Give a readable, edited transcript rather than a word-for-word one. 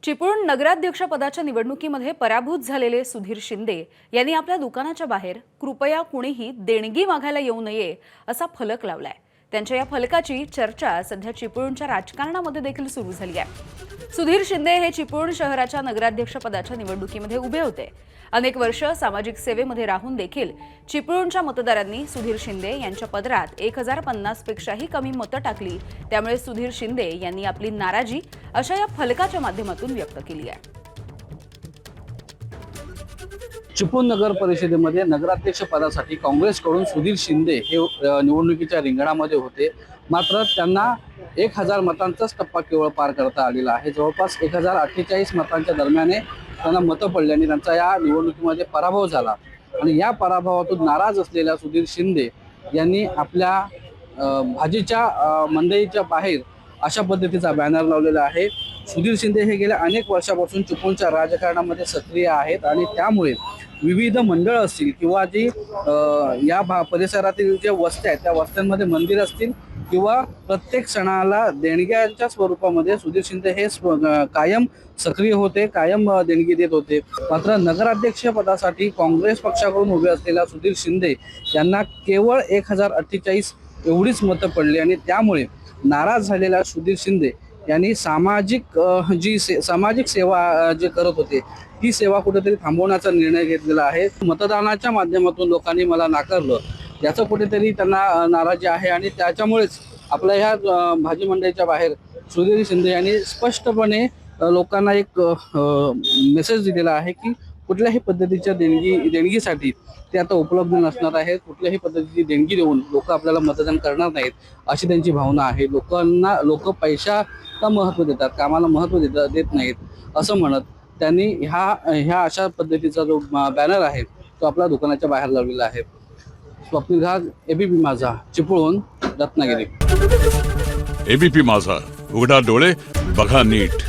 चिपळूण नगराध्यक्षपदाच्या निवडणुकीमध्ये पराभूत झालेले सुधीर शिंदे यांनी आपल्या दुकानाच्या बाहेर कृपया कुणीही देणगी मागायला येऊ नये असा फलक लावलाय। त्यांच्या या फलकाची चर्चा सध्या चिपळूणच्या राजकारणामध्ये देखील सुरू झाली आहे। सुधीर शिंदे हे चिपळूण शहराच्या नगराध्यक्षपदाच्या निवडणुकीमध्ये उभे होते। अनेक वर्ष सामाजिक सेवेमध्ये राहून देखील चिपळूणच्या मतदारांनी सुधीर शिंदे यांच्या पदरात 1050 पेक्षाही कमी मतं टाकली। त्यामुळे सुधीर शिंदे यांनी आपली नाराजी अशा या फलकाच्या माध्यमातून व्यक्त केली आहे। चिपळूण नगर परिषदेमध्ये नगराध्यक्ष पदासाठी काँग्रेसकडून सुधीर शिंदे हे निवडणुकीच्या रिंगणामध्ये होते। मात्र त्यांना 1000 मतांचाच टप्पा केवळ पार करता आलेला आहे। जवळपास 1048 मतांच्या दरम्यान त्यांना मतं पडल्याने त्यांचा या निवडणुकीमध्ये पराभव झाला आणि या पराभवातून नाराज असलेल्या सुधीर शिंदे यांनी आपल्या भाजीच्या मंडईच्या बाहेर अशा पद्धतीचा बॅनर लावलेला आहे। सुधीर शिंदे हे गेल्या अनेक वर्षापासून चिपळूणच्या राजकारणामध्ये सक्रिय आहेत आणि त्यामुळे विविध मंडळ असतील किंवा जी या परिसरातील जे वस्त्या आहेत त्या वस्त्यांमध्ये मंदिर असतील किंवा प्रत्येक सणाला देणग्यांच्या स्वरूपामध्ये सुधीर शिंदे हे कायम सक्रिय होते, कायम देणगी देत होते। मात्र नगराध्यक्ष पदासाठी काँग्रेस पक्षाकडून उभे असलेल्या सुधीर शिंदे यांना केवळ 1048 एवढीच मतं पडली आणि त्यामुळे नाराज झालेल्या सुधीर शिंदे यांनी सामाजिक सेवा जे करत होते ती सेवा कुठेतरी थांबवण्याचा निर्णय घेतलेला आहे। मतदानाच्या माध्यमातून लोकांनी मला नाकारलं याचं कुठेतरी त्यांना नाराजी आहे आणि त्याच्यामुळेच आपल्या ह्या भाजी मंडईच्या बाहेर सुधीर शिंदे यांनी स्पष्टपणे लोकांना एक मेसेज दिलेला आहे की कुठल्याही पद्धतीच्या देणगीसाठी ते आता उपलब्ध नसणार आहेत। कुठल्याही पद्धतीची देणगी देऊन लोक आपल्याला मतदान करणार नाहीत अशी त्यांची भावना आहे। लोक पैशाला महत्त्व देतात, कामाला महत्त्व देत नाहीत असं म्हणत त्यांनी ह्या अशा पद्धतीचा जो बॅनर आहे तो आपल्या दुकानाच्या बाहेर लावलेला आहे। स्वप्नील घाग, एबीपी माझा, चिपळूण, रत्नागिरी। एबीपी माझा, उघडा डोळे बघा नीट।